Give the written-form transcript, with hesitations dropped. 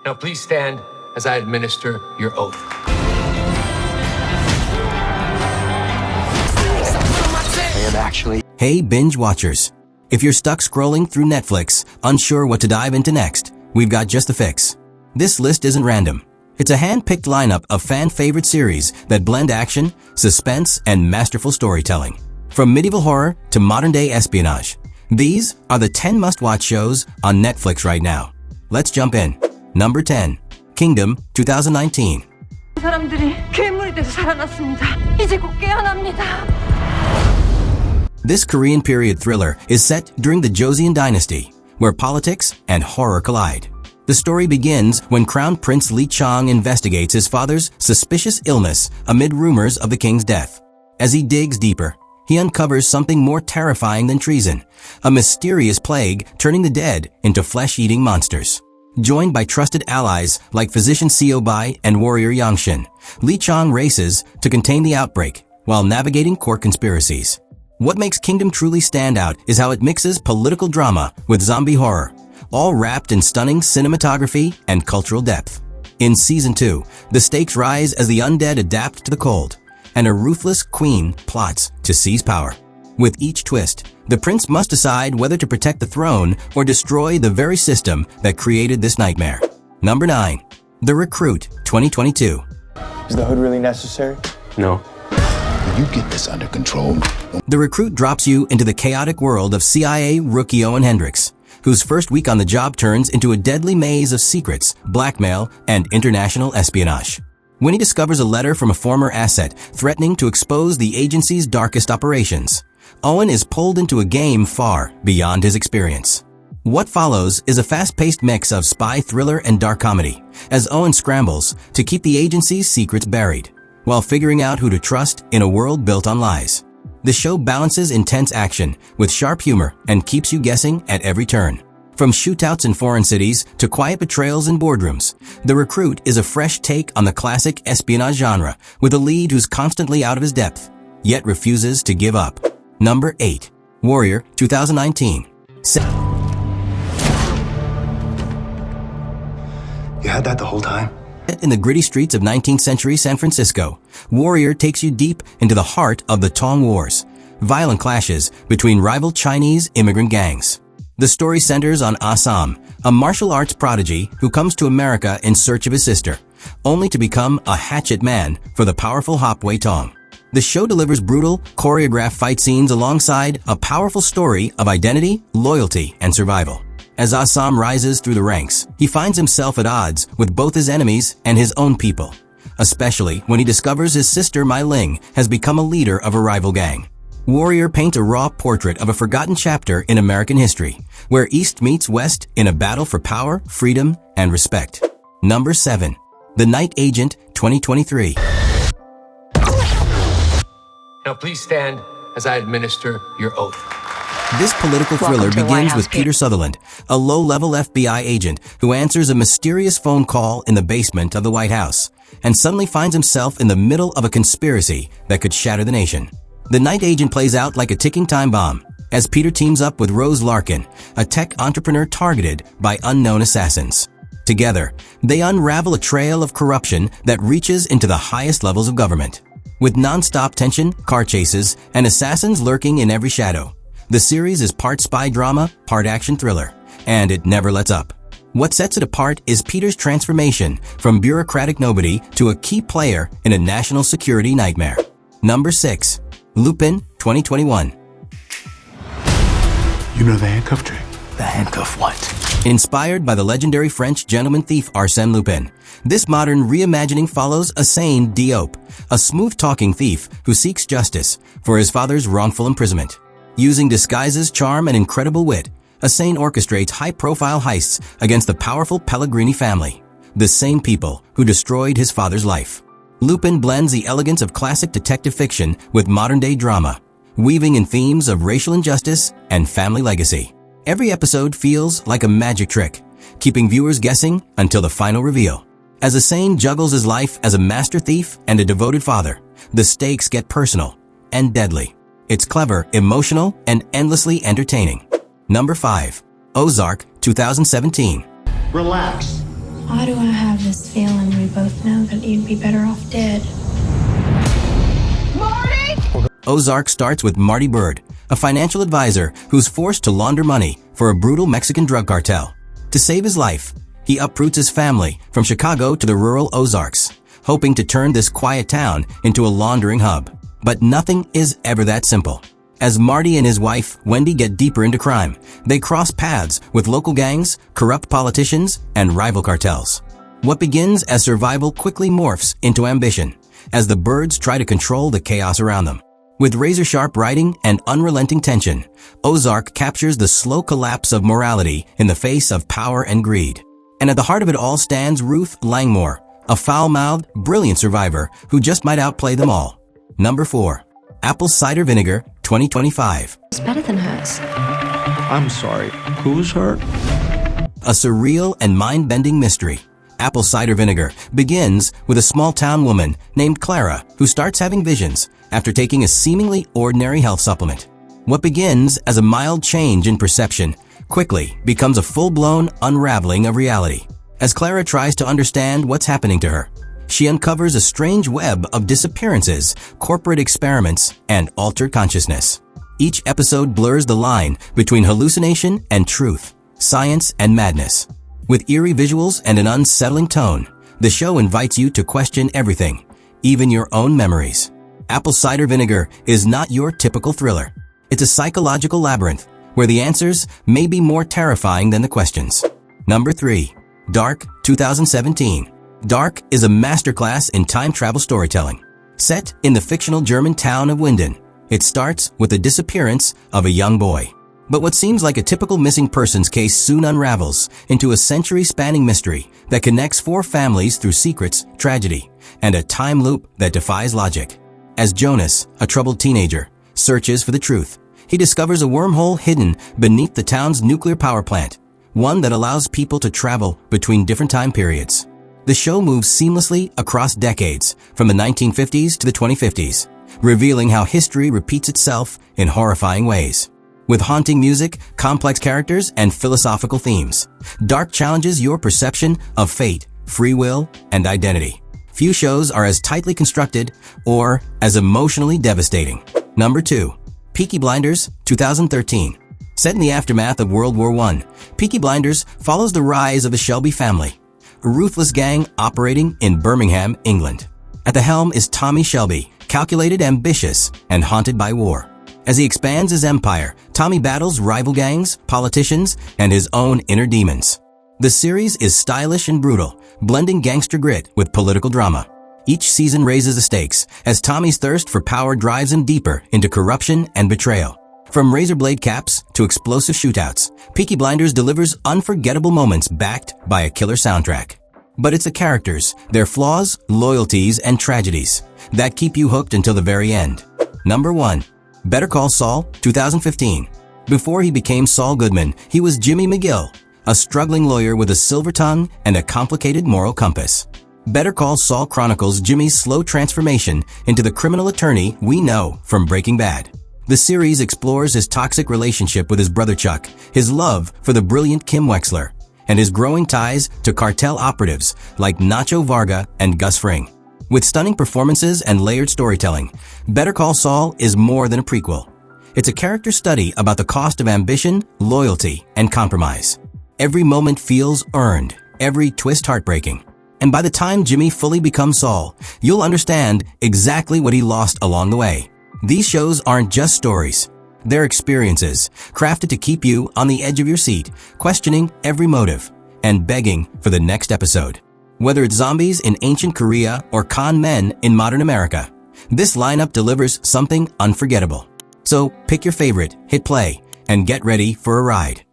Now please stand as I administer your oath. Hey, binge watchers. If you're stuck scrolling through Netflix, unsure what to dive into next, we've got just the fix. This list isn't random. It's a hand-picked lineup of fan-favorite series that blend action, suspense, and masterful storytelling. From medieval horror to modern-day espionage, these are the 10 must-watch shows on Netflix right now. Let's jump in. Number 10. Kingdom 2019. 사람들이 괴물이 돼서 살아났습니다. 이제 곧 깨어납니다. This Korean period thriller is set during the Joseon dynasty, where politics and horror collide. The story begins when Crown Prince Lee Chong investigates his father's suspicious illness amid rumors of the king's death. As he digs deeper, he uncovers something more terrifying than treason, a mysterious plague turning the dead into flesh-eating monsters. Joined by trusted allies like physician Seo Bai and warrior Yang Shin, Lee Chong races to contain the outbreak while navigating court conspiracies. What makes Kingdom truly stand out is how it mixes political drama with zombie horror, all wrapped in stunning cinematography and cultural depth. In Season 2, the stakes rise as the undead adapt to the cold, and a ruthless queen plots to seize power. With each twist, the prince must decide whether to protect the throne or destroy the very system that created this nightmare. Number 9. The Recruit 2022. Is the hood really necessary? No. Will you get this under control? The Recruit drops you into the chaotic world of CIA rookie Owen Hendricks, whose first week on the job turns into a deadly maze of secrets, blackmail, and international espionage. When he discovers a letter from a former asset threatening to expose the agency's darkest operations, Owen is pulled into a game far beyond his experience. What follows is a fast-paced mix of spy thriller and dark comedy, as Owen scrambles to keep the agency's secrets buried, while figuring out who to trust in a world built on lies. The show balances intense action with sharp humor and keeps you guessing at every turn. From shootouts in foreign cities to quiet betrayals in boardrooms, The Recruit is a fresh take on the classic espionage genre with a lead who's constantly out of his depth, yet refuses to give up. Number 8. Warrior 2019. You had that the whole time? In the gritty streets of 19th century San Francisco, Warrior takes you deep into the heart of the Tong Wars, violent clashes between rival Chinese immigrant gangs. The story centers on Assam, a martial arts prodigy who comes to America in search of his sister, only to become a hatchet man for the powerful Hopway Tong. The show delivers brutal, choreographed fight scenes alongside a powerful story of identity, loyalty, and survival. As Assam rises through the ranks, he finds himself at odds with both his enemies and his own people, especially when he discovers his sister Mai Ling has become a leader of a rival gang. Warrior paints a raw portrait of a forgotten chapter in American history, where East meets West in a battle for power, freedom, and respect. Number 7. The Night Agent 2023. Now please stand as I administer your oath. This political thriller begins with Peter Sutherland, a low-level FBI agent who answers a mysterious phone call in the basement of the White House, and suddenly finds himself in the middle of a conspiracy that could shatter the nation. The Night Agent plays out like a ticking time bomb, as Peter teams up with Rose Larkin, a tech entrepreneur targeted by unknown assassins. Together, they unravel a trail of corruption that reaches into the highest levels of government. With non-stop tension, car chases, and assassins lurking in every shadow, the series is part spy drama, part action thriller, and it never lets up. What sets it apart is Peter's transformation from bureaucratic nobody to a key player in a national security nightmare. Number 6. Lupin 2021. You know the handcuff trick? The handcuff what? Inspired by the legendary French gentleman thief Arsène Lupin, this modern reimagining follows Usain Diop, a smooth-talking thief who seeks justice for his father's wrongful imprisonment. Using disguises, charm, and incredible wit, Usain orchestrates high-profile heists against the powerful Pellegrini family, the same people who destroyed his father's life. Lupin blends the elegance of classic detective fiction with modern-day drama, weaving in themes of racial injustice and family legacy. Every episode feels like a magic trick, keeping viewers guessing until the final reveal. As Usain juggles his life as a master thief and a devoted father, the stakes get personal and deadly. It's clever, emotional, and endlessly entertaining. Number 5. Ozark 2017. Relax. Why do I have this feeling we both know that you'd be better off dead? Ozark starts with Marty Bird, a financial advisor who's forced to launder money for a brutal Mexican drug cartel. To save his life, he uproots his family from Chicago to the rural Ozarks, hoping to turn this quiet town into a laundering hub. But nothing is ever that simple. As Marty and his wife, Wendy, get deeper into crime, they cross paths with local gangs, corrupt politicians, and rival cartels. What begins as survival quickly morphs into ambition, as the Birds try to control the chaos around them. With razor-sharp writing and unrelenting tension, Ozark captures the slow collapse of morality in the face of power and greed. And at the heart of it all stands Ruth Langmore, a foul-mouthed, brilliant survivor who just might outplay them all. Number 4. Apple Cider Vinegar 2025. It's better than hers. I'm sorry. Who's hurt? A surreal and mind-bending mystery. Apple Cider Vinegar begins with a small-town woman named Clara who starts having visions after taking a seemingly ordinary health supplement. What begins as a mild change in perception quickly becomes a full-blown unraveling of reality. As Clara tries to understand what's happening to her, she uncovers a strange web of disappearances, corporate experiments, and altered consciousness. Each episode blurs the line between hallucination and truth, science and madness. With eerie visuals and an unsettling tone, the show invites you to question everything, even your own memories. Apple Cider Vinegar is not your typical thriller. It's a psychological labyrinth where the answers may be more terrifying than the questions. Number 3. Dark 2017. Dark is a masterclass in time travel storytelling. Set in the fictional German town of Winden, it starts with the disappearance of a young boy. But what seems like a typical missing persons case soon unravels into a century-spanning mystery that connects 4 families through secrets, tragedy, and a time loop that defies logic. As Jonas, a troubled teenager, searches for the truth, he discovers a wormhole hidden beneath the town's nuclear power plant, one that allows people to travel between different time periods. The show moves seamlessly across decades, from the 1950s to the 2050s, revealing how history repeats itself in horrifying ways. With haunting music, complex characters, and philosophical themes, Dark challenges your perception of fate, free will, and identity. Few shows are as tightly constructed or as emotionally devastating. Number 2. Peaky Blinders 2013. Set in the aftermath of World War I, Peaky Blinders follows the rise of the Shelby family, a ruthless gang operating in Birmingham, England. At the helm is Tommy Shelby, calculated, ambitious, and haunted by war. As he expands his empire, Tommy battles rival gangs, politicians, and his own inner demons. The series is stylish and brutal, blending gangster grit with political drama. Each season raises the stakes as Tommy's thirst for power drives him deeper into corruption and betrayal. From razor blade caps to explosive shootouts, Peaky Blinders delivers unforgettable moments backed by a killer soundtrack. But it's the characters, their flaws, loyalties, and tragedies that keep you hooked until the very end. Number 1. Better Call Saul 2015. Before he became Saul Goodman, he was Jimmy McGill, a struggling lawyer with a silver tongue and a complicated moral compass. Better Call Saul chronicles Jimmy's slow transformation into the criminal attorney we know from Breaking Bad. The series explores his toxic relationship with his brother Chuck, his love for the brilliant Kim Wexler, and his growing ties to cartel operatives like Nacho Varga and Gus Fring. With stunning performances and layered storytelling, Better Call Saul is more than a prequel. It's a character study about the cost of ambition, loyalty, and compromise. Every moment feels earned, every twist heartbreaking. And by the time Jimmy fully becomes Saul, you'll understand exactly what he lost along the way. These shows aren't just stories. They're experiences, crafted to keep you on the edge of your seat, questioning every motive, and begging for the next episode. Whether it's zombies in ancient Korea or con men in modern America, this lineup delivers something unforgettable. So pick your favorite, hit play, and get ready for a ride.